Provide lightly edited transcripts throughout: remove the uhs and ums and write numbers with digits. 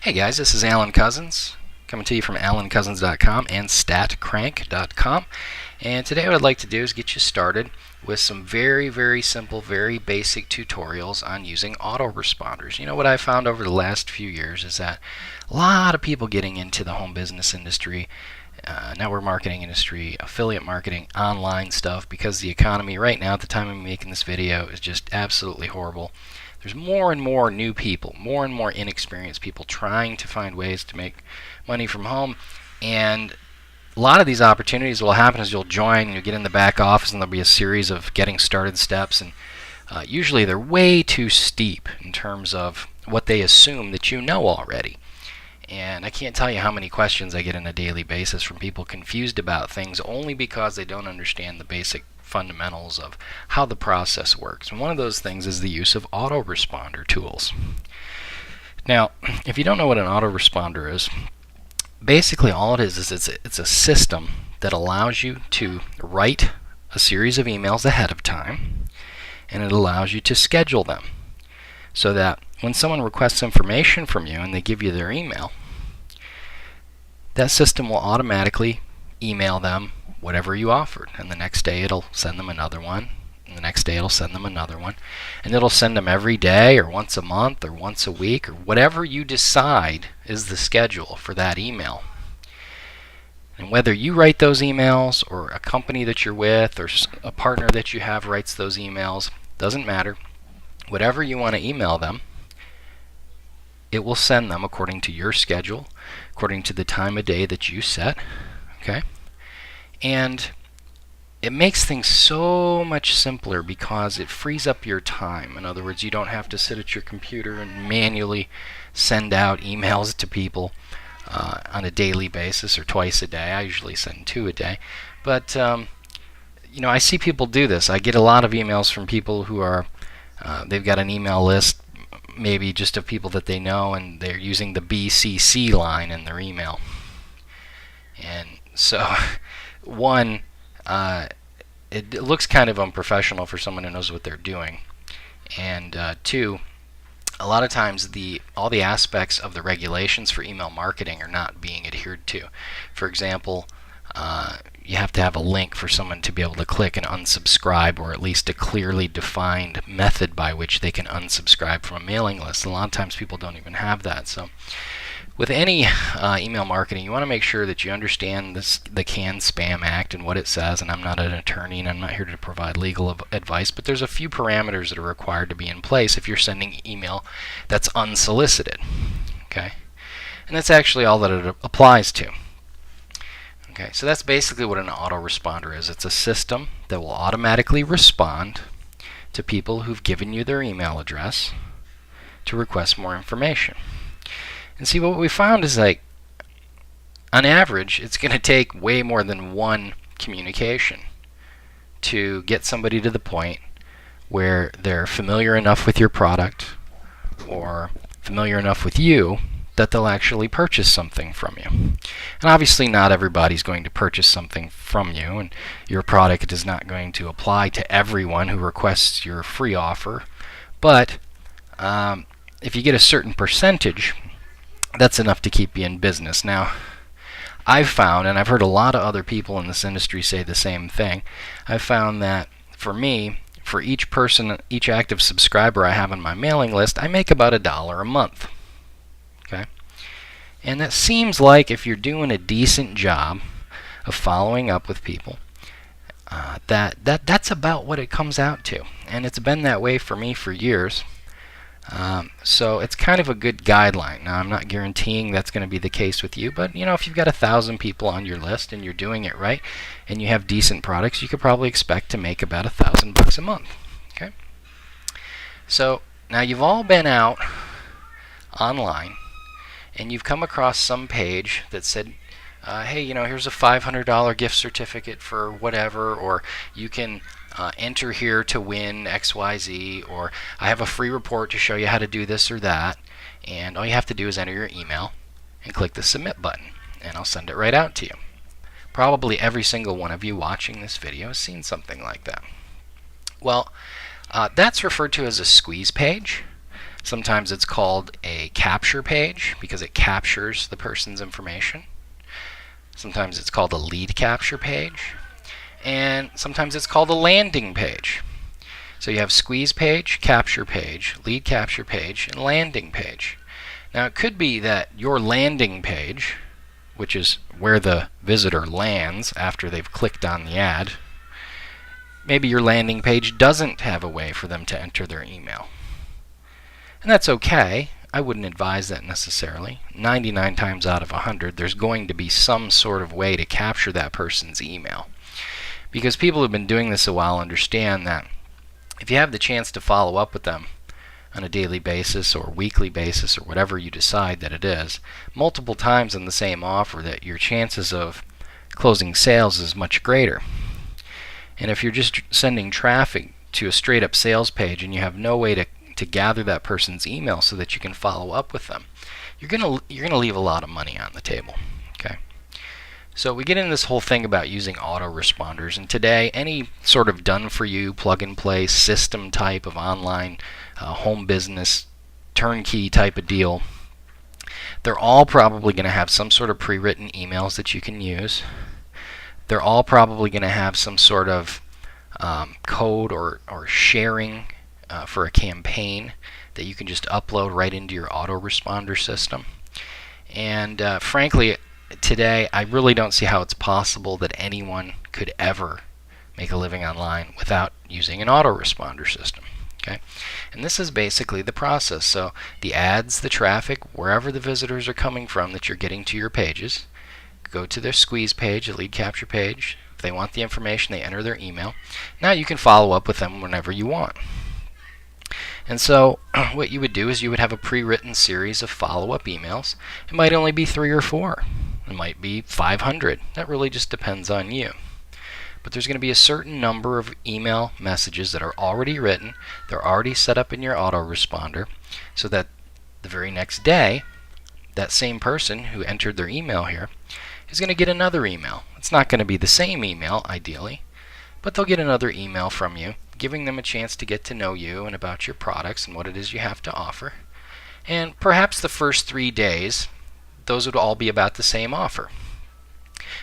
Hey guys, this is Alan Cosens, coming to you from alancosens.com and statcrank.com. And today what I'd like to do is get you started with some very simple, very basic tutorials on using autoresponders. You know what I found over the last few years is that a lot of people getting into the home business industry, network marketing industry, affiliate marketing, online stuff, because the economy right now at the time I'm making this video is just absolutely horrible. There's more and more new people, more and more inexperienced people trying to find ways to make money from home, and a lot of these opportunities will happen as you'll join and you'll get in the back office and there'll be a series of getting started steps, and usually they're way too steep in terms of what they assume that you know already. And I can't tell you how many questions I get on a daily basis from people confused about things only because they don't understand the basic fundamentals of how the process works. And one of those things is the use of autoresponder tools. Now, if you don't know what an autoresponder is, basically all it is it's a system that allows you to write a series of emails ahead of time, and it allows you to schedule them so that when someone requests information from you and they give you their email, that system will automatically email them whatever you offered, and the next day it'll send them another one, and the next day it'll send them another one, and it'll send them every day or once a month or once a week or whatever you decide is the schedule for that email. And whether you write those emails or a company that you're with or a partner that you have writes those emails, doesn't matter. Whatever you want to email them, it will send them according to your schedule, according to the time of day that you set. Okay? And it makes things so much simpler because it frees up your time. In other words, you don't have to sit at your computer and manually send out emails to people on a daily basis or twice a day. I usually send 2 a day. But you know, I see people do this. I get a lot of emails from people who are they've got an email list, maybe just of people that they know, and they're using the BCC line in their email. And so, one, it looks kind of unprofessional for someone who knows what they're doing. And two, a lot of times all the aspects of the regulations for email marketing are not being adhered to. For example, you have to have a link for someone to be able to click and unsubscribe, or at least a clearly defined method by which they can unsubscribe from a mailing list. And a lot of times people don't even have that. So with any email marketing, you want to make sure that you understand the CAN-SPAM Act and what it says. And I'm not an attorney and I'm not here to provide legal advice, but there's a few parameters that are required to be in place if you're sending email that's unsolicited. Okay? And that's actually all that it applies to. Okay, so that's basically what an autoresponder is. It's a system that will automatically respond to people who've given you their email address to request more information. And see, what we found is, like, on average, it's going to take way more than one communication to get somebody to the point where they're familiar enough with your product or familiar enough with you that they'll actually purchase something from you. And obviously not everybody's going to purchase something from you, and your product is not going to apply to everyone who requests your free offer. But if you get a certain percentage, that's enough to keep you in business. Now, I've found, and I've heard a lot of other people in this industry say the same thing, I've found that for me, for each person, each active subscriber I have on my mailing list, I make about $1 a month. Okay? And that seems like, if you're doing a decent job of following up with people, that's about what it comes out to. And it's been that way for me for years. So it's kind of a good guideline. Now, I'm not guaranteeing that's going to be the case with you, but you know, if you've got 1,000 people on your list and you're doing it right and you have decent products, you could probably expect to make about $1,000 a month. Okay? So now you've all been out online and you've come across some page that said, hey, you know, here's a $500 gift certificate for whatever, or you can enter here to win XYZ, or I have a free report to show you how to do this or that, and all you have to do is enter your email and click the submit button, and I'll send it right out to you. Probably every single one of you watching this video has seen something like that. Well, that's referred to as a squeeze page. Sometimes it's called a capture page because it captures the person's information. Sometimes it's called a lead capture page. And sometimes it's called a landing page. So you have squeeze page, capture page, lead capture page, and landing page. Now it could be that your landing page, which is where the visitor lands after they've clicked on the ad, maybe your landing page doesn't have a way for them to enter their email. And that's okay. I wouldn't advise that necessarily. 99 times out of 100, there's going to be some sort of way to capture that person's email. Because people who've been doing this a while understand that if you have the chance to follow up with them on a daily basis or weekly basis or whatever you decide that it is, multiple times on the same offer, that your chances of closing sales is much greater. And if you're just sending traffic to a straight up sales page and you have no way to gather that person's email so that you can follow up with them, you're gonna leave a lot of money on the table. Okay. So we get into this whole thing about using autoresponders, and today any sort of done-for-you, plug-and-play system type of online home business turnkey type of deal, they're all probably going to have some sort of pre-written emails that you can use. They're all probably going to have some sort of code or sharing for a campaign that you can just upload right into your autoresponder system. And frankly, today, I really don't see how it's possible that anyone could ever make a living online without using an autoresponder system. Okay? And this is basically the process. So the ads, the traffic, wherever the visitors are coming from that you're getting to your pages, go to their squeeze page, the lead capture page. If they want the information, they enter their email. Now you can follow up with them whenever you want. And so what you would do is you would have a pre-written series of follow-up emails. It might only be 3 or 4. It might be 500. That really just depends on you. But there's going to be a certain number of email messages that are already written. They're already set up in your autoresponder so that the very next day, that same person who entered their email here is going to get another email. It's not going to be the same email, ideally, but they'll get another email from you, giving them a chance to get to know you and about your products and what it is you have to offer. And perhaps the first 3 days, those would all be about the same offer.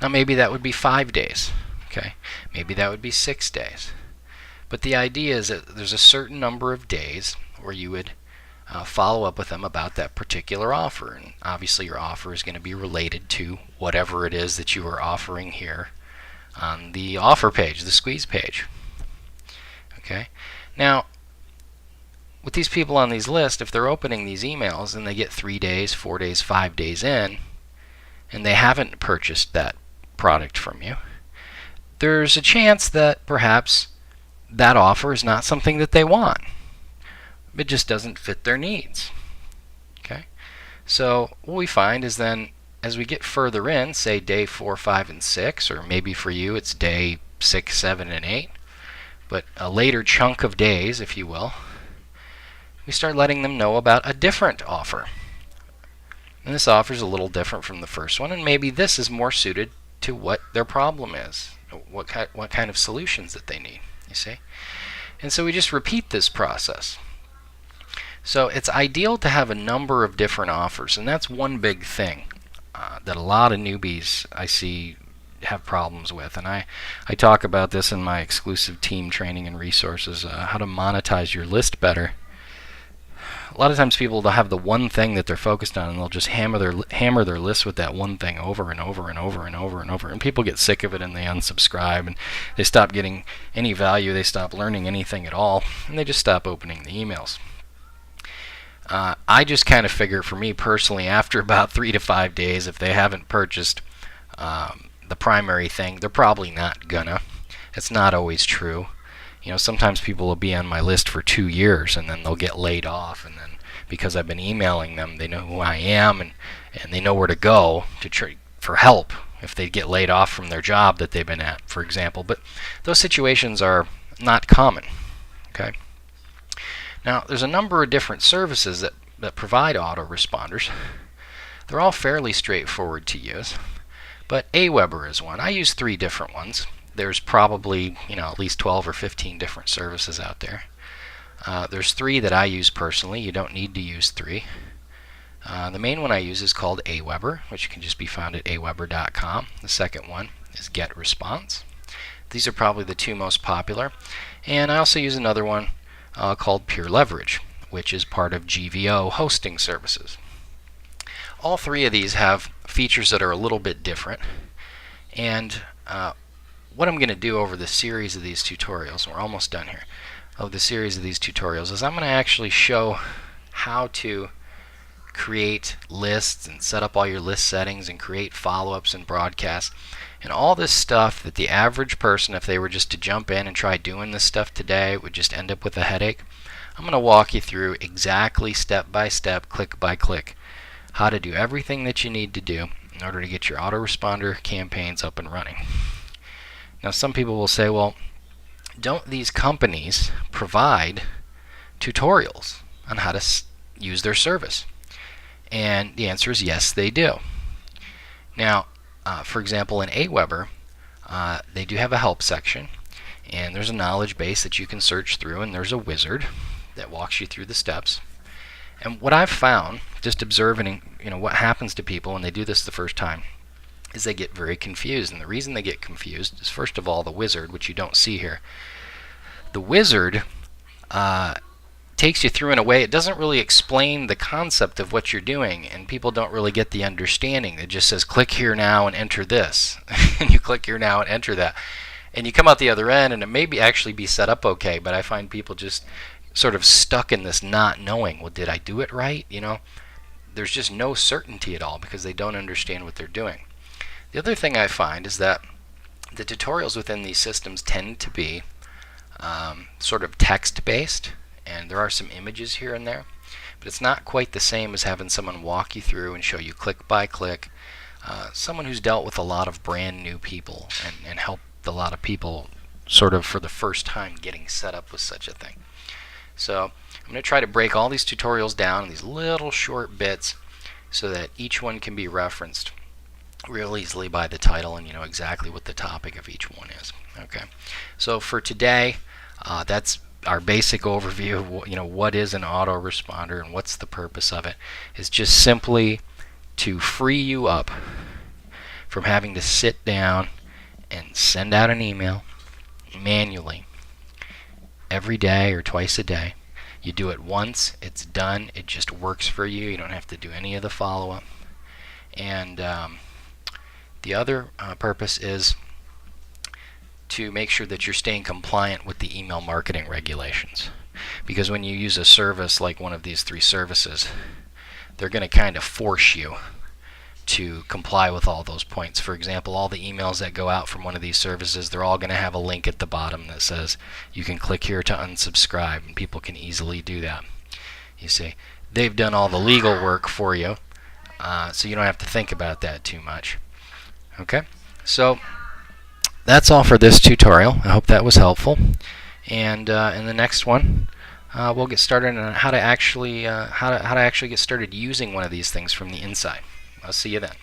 Now maybe that would be 5 days. Okay, maybe that would be 6 days. But the idea is that there's a certain number of days where you would follow up with them about that particular offer. And obviously your offer is going to be related to whatever it is that you are offering here on the offer page, the squeeze page. Okay, now with these people on these lists, if they're opening these emails and they get 3 days, 4 days, 5 days in, and they haven't purchased that product from you, there's a chance that perhaps that offer is not something that they want. It just doesn't fit their needs. Okay, so what we find is then as we get further in, say day 4, 5, and 6, or maybe for you it's day 6, 7, and 8, but a later chunk of days, if you will, we start letting them know about a different offer. And this offer is a little different from the first one, and maybe this is more suited to what their problem is, what kind of solutions that they need, you see? And so we just repeat this process. So it's ideal to have a number of different offers, and that's one big thing that a lot of newbies I see have problems with. And I talk about this in my exclusive team training and resources, how to monetize your list better. A lot of times people will have the one thing that they're focused on, and they'll just hammer their list with that one thing over and over and over and over and over. And people get sick of it and they unsubscribe and they stop getting any value, they stop learning anything at all, and they just stop opening the emails. I just kind of figure for me personally, after about 3 to 5 days, if they haven't purchased the primary thing, they're probably not gonna. It's not always true. You know, sometimes people will be on my list for 2 years and then they'll get laid off, and then because I've been emailing them, they know who I am and they know where to go for help if they get laid off from their job that they've been at, for example. But those situations are not common. Okay. Now, there's a number of different services that provide autoresponders. They're all fairly straightforward to use, but Aweber is one. I use 3 different ones. There's probably, at least 12 or 15 different services out there. There's 3 that I use personally. You don't need to use 3. The main one I use is called Aweber, which can just be found at aweber.com. The second one is GetResponse. These are probably the 2 most popular. And I also use another one called Pure Leverage, which is part of GVO hosting services. All 3 of these have features that are a little bit different. And what I'm going to do over the series of these tutorials, and we're almost done here, of the series of these tutorials, is I'm going to actually show how to create lists and set up all your list settings and create follow-ups and broadcasts and all this stuff that the average person, if they were just to jump in and try doing this stuff today, would just end up with a headache. I'm going to walk you through exactly step by step, click by click, how to do everything that you need to do in order to get your autoresponder campaigns up and running. Now some people will say, well, don't these companies provide tutorials on how to use their service? And the answer is yes, they do. Now, for example, in Aweber, they do have a help section, and there's a knowledge base that you can search through, and there's a wizard that walks you through the steps. And what I've found, just observing what happens to people when they do this the first time, is they get very confused. And the reason they get confused is, first of all, the wizard, which you don't see here. The wizard takes you through in a way, it doesn't really explain the concept of what you're doing, and people don't really get the understanding. It just says click here now and enter this and you click here now and enter that, and you come out the other end and it may actually be set up okay, but I find people just sort of stuck in this not knowing, well, did I do it right? There's just no certainty at all because they don't understand what they're doing. The other thing I find is that the tutorials within these systems tend to be sort of text based, and there are some images here and there, but it's not quite the same as having someone walk you through and show you click by click. Someone who's dealt with a lot of brand new people and helped a lot of people sort of for the first time getting set up with such a thing. So I'm going to try to break all these tutorials down in these little short bits so that each one can be referenced real easily by the title, and you know exactly what the topic of each one is. Okay, so for today, that's our basic overview of what is an autoresponder and what's the purpose of it. Is just simply to free you up from having to sit down and send out an email manually every day or twice a day. You do it once, it's done, it just works for you. You don't have to do any of the follow-up. And the other purpose is to make sure that you're staying compliant with the email marketing regulations. Because when you use a service like one of these 3 services, they're going to kind of force you to comply with all those points. For example, all the emails that go out from one of these services, they're all going to have a link at the bottom that says you can click here to unsubscribe, and people can easily do that. You see, they've done all the legal work for you, so you don't have to think about that too much. Okay, so that's all for this tutorial. I hope that was helpful. And in the next one, we'll get started on how to actually get started using one of these things from the inside. I'll see you then.